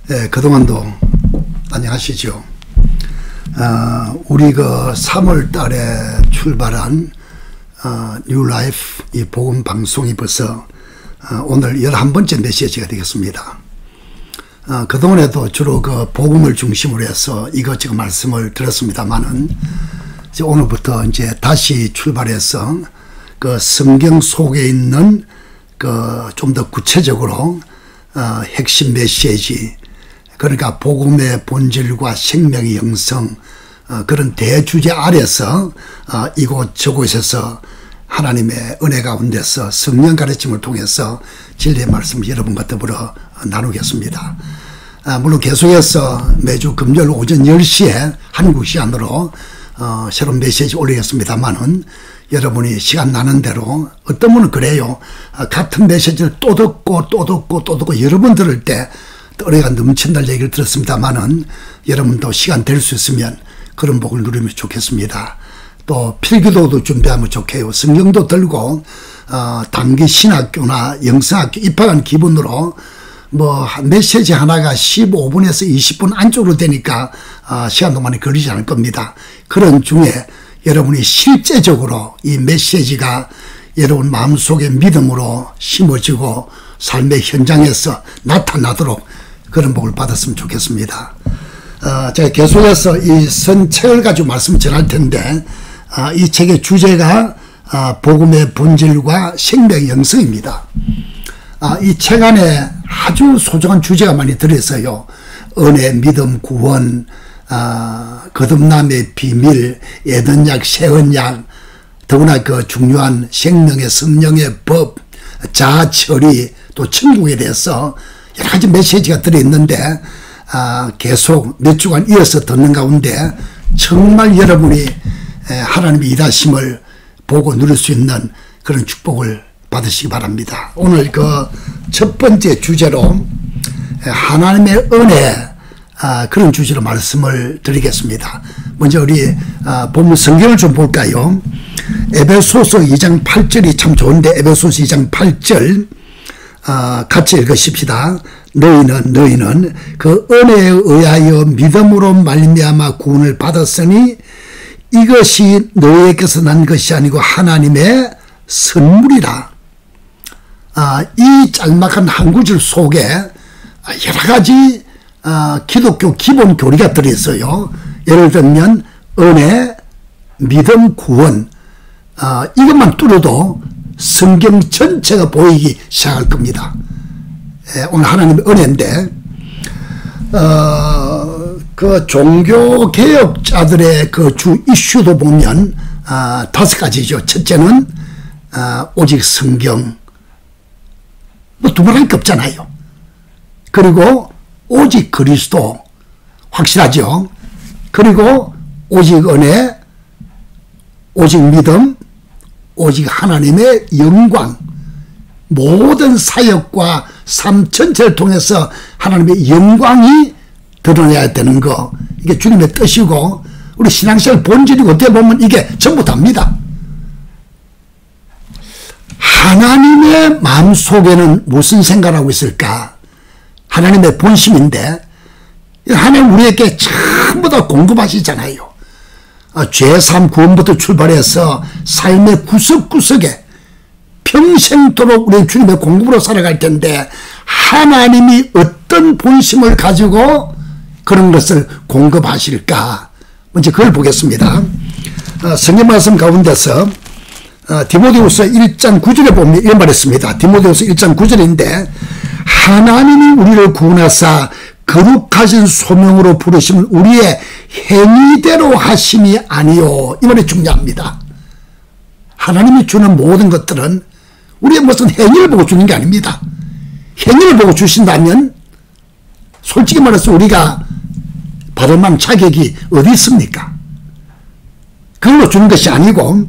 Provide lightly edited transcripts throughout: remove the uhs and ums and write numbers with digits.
그동안도 안녕하시죠. 우리 그 3월 달에 출발한 뉴 라이프 이 복음 방송이 벌써 오늘 11번째 메시지가 되겠습니다. 그동안에도 주로 그 복음을 중심으로 해서 이것저것 말씀을 들었습니다만은 이제 오늘부터 이제 다시 출발해서 그 성경 속에 있는 그 좀 더 구체적으로 핵심 메시지, 그러니까 복음의 본질과 생명의 영성, 그런 대주제 아래서 이곳 저곳에서 하나님의 은혜 가운데서 성령 가르침을 통해서 진리의 말씀을 여러분과 더불어 나누겠습니다. 물론 계속해서 매주 금요일 오전 10시에 한국 시간으로 새로운 메시지 올리겠습니다만은 여러분이 시간 나는 대로, 어떤 분은 그래요. 같은 메시지를 또 듣고 여러 번 들을 때 은혜가 넘친다는 얘기를 들었습니다만은 여러분도 시간 될 수 있으면 그런 복을 누리면 좋겠습니다. 또 필기도도 준비하면 좋게요. 성경도 들고 단기 신학교나 영성학교 입학한 기분으로 뭐 메시지 하나가 15분에서 20분 안쪽으로 되니까 시간도 많이 걸리지 않을 겁니다. 그런 중에 여러분이 실제적으로 이 메시지가 여러분 마음속에 믿음으로 심어지고 삶의 현장에서 나타나도록 그런 복을 받았으면 좋겠습니다. 제가 계속해서 이 선책을 가지고 말씀을 전할 텐데 이 책의 주제가 복음의 본질과 생명의 영성입니다. 이 책 안에 아주 소중한 주제가 많이 들어있어요. 은혜, 믿음, 구원, 거듭남의 비밀, 에덴약, 새언약, 더구나 그 중요한 생명의 성령의 법, 자아 처리, 또 천국에 대해서 여러 가지 메시지가 들어있는데 계속 몇 주간 이어서 듣는 가운데 정말 여러분이 하나님의 일하심을 보고 누릴 수 있는 그런 축복을 받으시기 바랍니다. 오늘 그 첫 번째 주제로 하나님의 은혜, 그런 주제로 말씀을 드리겠습니다. 먼저 우리 본문 성경을 좀 볼까요? 에베소서 2장 8절이 참 좋은데, 에베소서 2장 8절 같이 읽으십시다. 너희는 그 은혜에 의하여 믿음으로 말미암아 구원을 받았으니 이것이 너희에게서 난 것이 아니고 하나님의 선물이라. 이 짤막한 한 구절 속에 여러 가지 기독교 기본 교리가 들어있어요. 예를 들면 은혜, 믿음, 구원, 이것만 뚫어도 성경 전체가 보이기 시작할 겁니다. 오늘 하나님의 은혜인데 그 종교개혁자들의 그 주 이슈도 보면 5가지죠. 첫째는 오직 성경, 뭐 두말할 게 없잖아요. 그리고 오직 그리스도, 확실하죠. 그리고 오직 은혜, 오직 믿음, 오직 하나님의 영광, 모든 사역과 삶 전체를 통해서 하나님의 영광이 드러나야 되는 거, 이게 주님의 뜻이고 우리 신앙생활 본질이고 어떻게 보면 이게 전부 답니다. 하나님의 마음속에는 무슨 생각을 하고 있을까? 하나님의 본심인데 하나님 우리에게 전부 다 공급하시잖아요. 죄사함 구원부터 출발해서 삶의 구석구석에 평생도록 우리 주님의 공급으로 살아갈 텐데 하나님이 어떤 본심을 가지고 그런 것을 공급하실까? 먼저 그걸 보겠습니다. 성경 말씀 가운데서 디모데후서 1장 9절에 보면 이런 말했습니다. 디모데후서 1장 9절인데 하나님이 우리를 구원하사 거룩하신 소명으로 부르시면 우리의 행위대로 하심이 아니요. 이 말이 중요합니다. 하나님이 주는 모든 것들은 우리의 무슨 행위를 보고 주는 게 아닙니다. 행위를 보고 주신다면 솔직히 말해서 우리가 받을 만한 자격이 어디 있습니까? 그걸로 주는 것이 아니고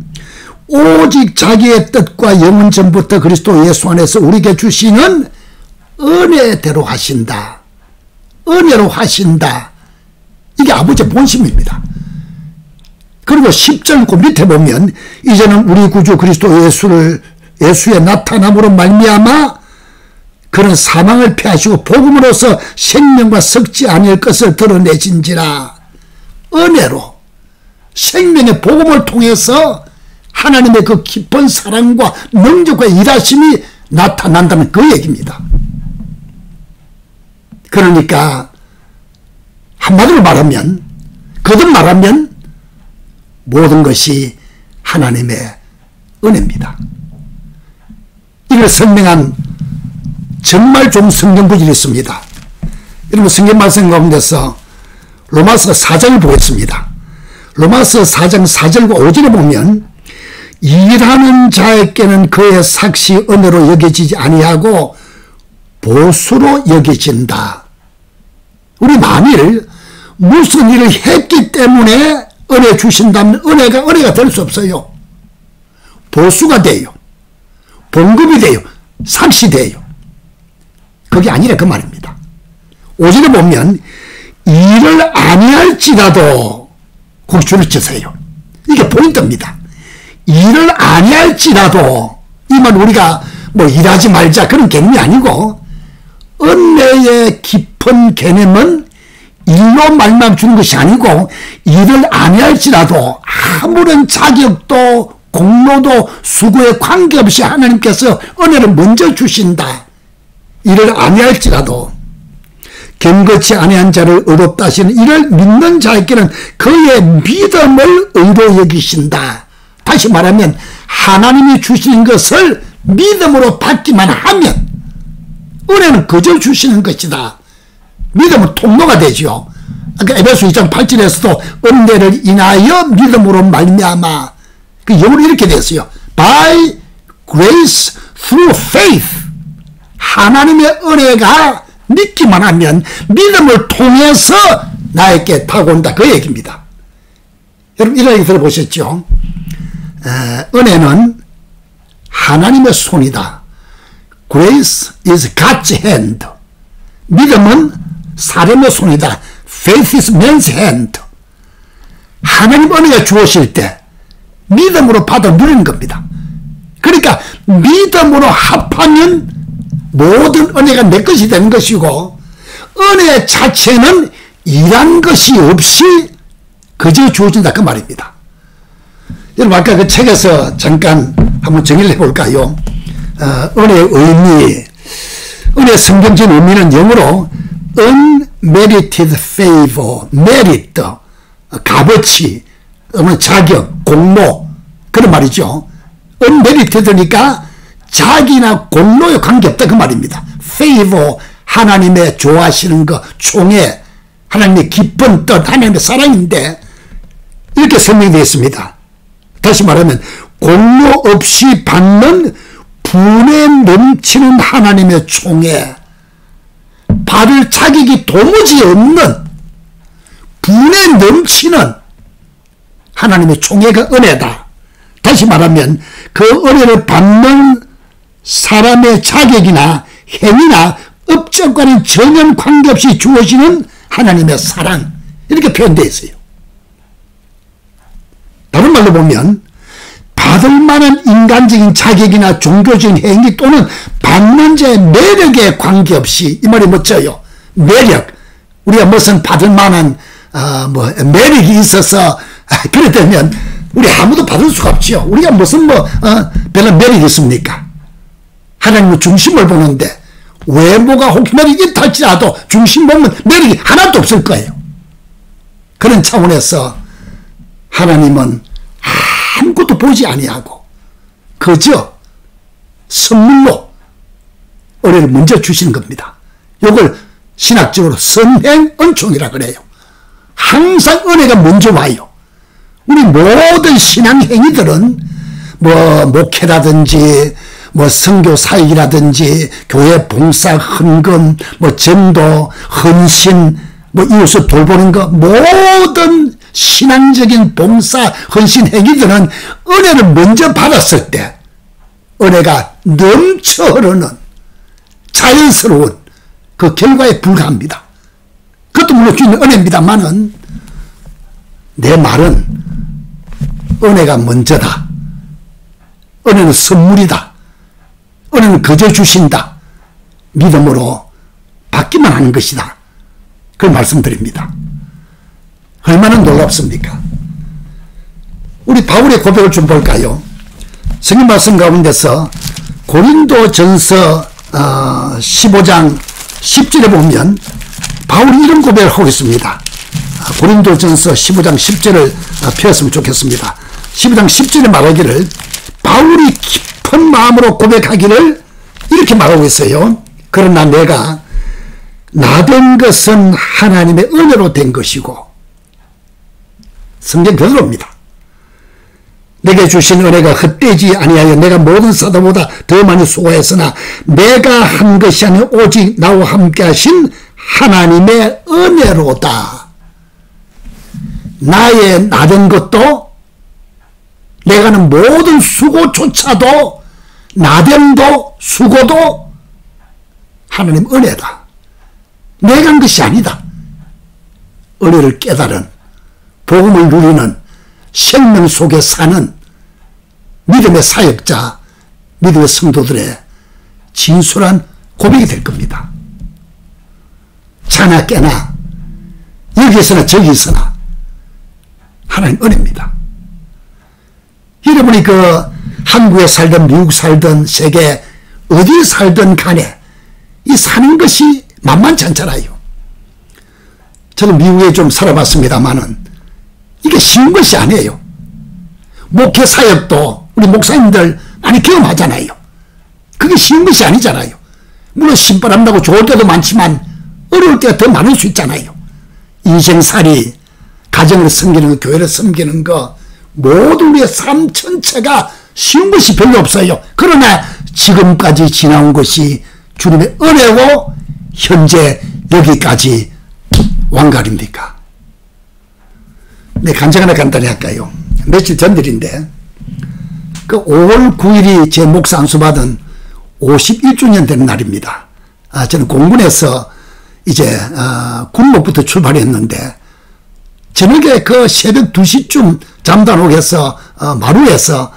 오직 자기의 뜻과 영원 전부터 그리스도 예수 안에서 우리에게 주시는 은혜대로 하신다. 은혜로 하신다. 이게 아버지의 본심입니다. 그리고 10절 그 밑에 보면 이제는 우리 구주 그리스도 예수의 나타남으로 말미암아 그는 사망을 피하시고 복음으로서 생명과 섞지 아니할 것을 드러내신지라. 은혜로 생명의 복음을 통해서 하나님의 그 깊은 사랑과 능력과 일하심이 나타난다는 그 얘기입니다. 그러니까 한마디로 말하면, 거듭 말하면 모든 것이 하나님의 은혜입니다. 이를 설명한 정말 좋은 성경 구절이 있습니다. 여러분, 성경 말씀 가운데서 로마서 4장을 보겠습니다. 로마서 4장 4절과 5절에 보면 일하는 자에게는 그의 삭시 은혜로 여겨지지 아니하고 보수로 여겨진다. 우리 만일 무슨 일을 했기 때문에 은혜 주신다면 은혜가 될 수 없어요. 보수가 돼요. 봉급이 돼요. 삭시 돼요. 그게 아니라 그 말입니다. 5절에 보면 일을 아니할지라도 거기 줄을 치세요. 이게 포인트입니다. 일을 아니할지라도, 이 말 우리가 뭐 일하지 말자 그런 개념이 아니고, 은혜의 깊은 개념은 일로 말만 주는 것이 아니고, 일을 아니할지라도 아무런 자격도 공로도 수고에 관계없이 하나님께서 은혜를 먼저 주신다. 일을 아니할지라도 경거치 아니한 자를 의롭다 하시는 이를 믿는 자에게는 그의 믿음을 의로 여기신다. 다시 말하면 하나님이 주신 것을 믿음으로 받기만 하면 은혜는 그저 주시는 것이다. 믿음은 통로가 되죠. 아까 에베소 2장 8절에서도 은혜를 인하여 믿음으로 말미암아, 그 영어로 이렇게 됐어요. By grace through faith. 하나님의 은혜가 믿기만 하면 믿음을 통해서 나에게 다가온다. 그 얘기입니다. 여러분, 이런 얘기 들어보셨죠? 은혜는 하나님의 손이다. Grace is God's hand. 믿음은 사람의 손이다. Faith is man's hand. 하나님 은혜가 주어질 때 믿음으로 받아 누리는 겁니다. 그러니까 믿음으로 합하면 모든 은혜가 내 것이 되는 것이고, 은혜 자체는 일한 것이 없이 그저 주어진다. 그 말입니다. 여러분, 아까 그 책에서 잠깐 한번 정의를 해볼까요? 은혜의 의미, 은혜 성경적 의미는 영어로 unmerited favor, merit, 값어치, 자격, 공로, 그런 말이죠. unmerited니까 자기나 공로에 관계없다. 그 말입니다. favor, 하나님의 좋아하시는 것, 총애, 하나님의 기쁜 뜻, 하나님의 사랑인데, 이렇게 설명되어 있습니다. 다시 말하면 공로 없이 받는 분에 넘치는 하나님의 총애, 받을 자격이 도무지 없는 분에 넘치는 하나님의 총애가 은혜다. 다시 말하면 그 은혜를 받는 사람의 자격이나 행위나 업적과는 전혀 관계없이 주어지는 하나님의 사랑, 이렇게 표현되어 있어요. 다른 말로 보면 받을 만한 인간적인 자격이나 종교적인 행위 또는 받는 자의 매력에 관계없이, 이 말이 멋져요. 매력, 우리가 무슨 받을 만한 매력이 있어서 그랬다면 우리 아무도 받을 수가 없죠. 우리가 무슨 별로 매력이 있습니까? 하나님은 중심을 보는데 외모가 혹 매력이 있다 할지라도 중심 보면 매력이 하나도 없을 거예요. 그런 차원에서 하나님은 아무것도 보지 아니하고 그저 선물로 은혜를 먼저 주시는 겁니다. 이걸 신학적으로 선행은총이라 그래요. 항상 은혜가 먼저 와요. 우리 모든 신앙 행위들은 목회라든지 선교 사역이라든지 교회 봉사, 헌금, 전도, 헌신, 이웃을 돌보는 것, 모든 신앙적인 봉사, 헌신 행위들은 은혜를 먼저 받았을 때 은혜가 넘쳐 흐르는 자연스러운 그 결과에 불과합니다. 그것도 물론 주는 은혜입니다만은 내 말은 은혜가 먼저다. 은혜는 선물이다. 은혜는 그저 주신다. 믿음으로 받기만 하는 것이다. 그걸 말씀드립니다. 얼마나 놀랍습니까? 우리 바울의 고백을 좀 볼까요? 성경 말씀 가운데서 고린도전서 15장 10절에 보면 바울이 이런 고백을 하고 있습니다. 고린도전서 15장 10절을 펴었으면 좋겠습니다. 15장 10절에 말하기를, 바울이 깊은 마음으로 고백하기를 이렇게 말하고 있어요. 그러나 내가 나된 것은 하나님의 은혜로 된 것이고, 성경 그대로입니다. 내게 주신 은혜가 헛되지 아니하여 내가 모든 사도보다 더 많이 수고했으나 내가 한 것이 아니라 오직 나와 함께 하신 하나님의 은혜로다. 나의 나된 것도, 내가 하는 모든 수고조차도, 나됨도 수고도 하나님 은혜다. 내가 한 것이 아니다. 은혜를 깨달은, 복음을 누리는, 생명 속에 사는 믿음의 사역자, 믿음의 성도들의 진솔한 고백이 될 겁니다. 차나 깨나 여기서나 저기서나 하나님 은혜입니다. 여러분이 한국에 살든 미국 살든 세계 어디에 살든 간에 이 사는 것이 만만치 않잖아요. 저는 미국에 좀 살아봤습니다만은 이게 쉬운 것이 아니에요. 목회 사역도 우리 목사님들 많이 경험하잖아요. 그게 쉬운 것이 아니잖아요. 물론 신바람 나고 좋을 때도 많지만 어려울 때가 더 많을 수 있잖아요. 인생살이, 가정을 섬기는 거, 교회를 섬기는 거, 모든 우리의 삶 전체가 쉬운 것이 별로 없어요. 그러나 지금까지 지나온 것이 주님의 은혜고 현재 여기까지 왕갈입니까? 네, 간증 하나 간단히 할까요? 며칠 전들인데, 5월 9일이 제 목사 안수 받은 51주년 되는 날입니다. 저는 공군에서 이제 군목부터 출발했는데, 저녁에 새벽 2시쯤 잠도 안 오게 해서 마루에서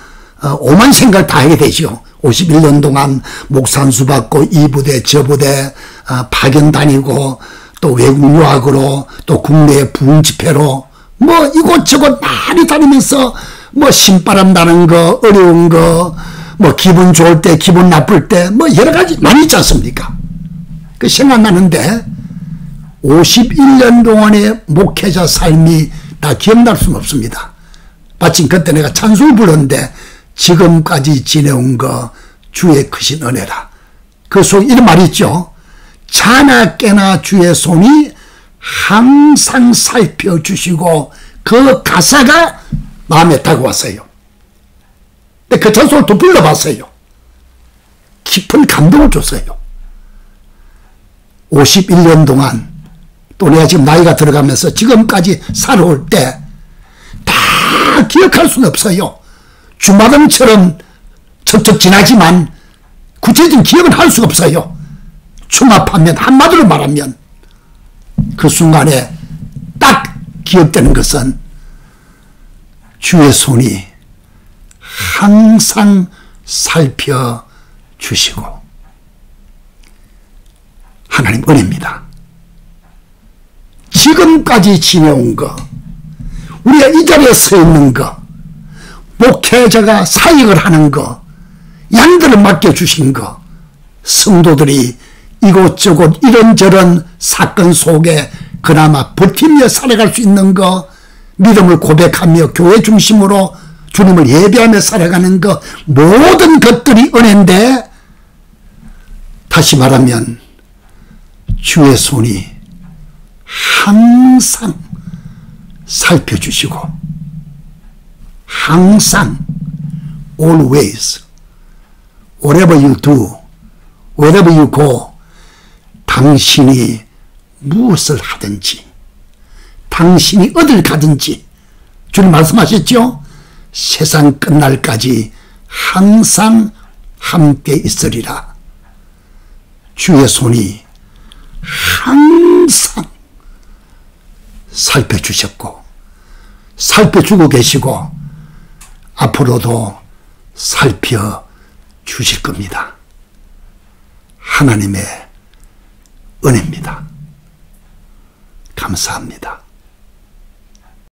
오만 생각을 다 하게 되죠. 51년 동안 목사 안수 받고 이 부대 저 부대 파견 다니고 또 외국 유학으로 또 국내에 부흥 집회로 이곳저곳 많이 다니면서 신바람 나는 거, 어려운 거, 기분 좋을 때, 기분 나쁠 때, 여러 가지 많이 있지 않습니까? 그 생각나는데, 51년 동안의 목회자 삶이 다 기억날 수는 없습니다. 마침 그때 내가 찬송을 불렀는데, 지금까지 지내온 거 주의 크신 은혜라. 그 속에 이런 말이 있죠. 자나 깨나 주의 손이 항상 살펴주시고, 그 가사가 마음에 다가왔어요. 근데 그 찬송을 또 불러봤어요. 깊은 감동을 줬어요. 51년 동안, 또 내가 지금 나이가 들어가면서 지금까지 살아올 때 다 기억할 수는 없어요. 주마등처럼 척척 지나지만 구체적인 기억은 할 수가 없어요. 충합하면, 한마디로 말하면 그 순간에 딱 기억되는 것은 주의 손이 항상 살펴주시고 하나님 은혜입니다. 지금까지 지내온 거, 우리가 이 자리에 서 있는 거, 목회자가 사역을 하는 거, 양들을 맡겨주신 거, 성도들이 이곳저곳 이런저런 사건 속에 그나마 버티며 살아갈 수 있는 거, 믿음을 고백하며 교회 중심으로 주님을 예배하며 살아가는 거, 모든 것들이 은혜인데, 다시 말하면 주의 손이 항상 살펴주시고, 항상, always, whatever you do, wherever you go, 당신이 무엇을 하든지, 당신이 어딜 가든지, 주님 말씀하셨죠? 세상 끝날까지 항상 함께 있으리라. 주의 손이 항상 살펴주셨고, 살펴주고 계시고, 앞으로도 살펴주실 겁니다. 하나님의 은혜입니다. 감사합니다.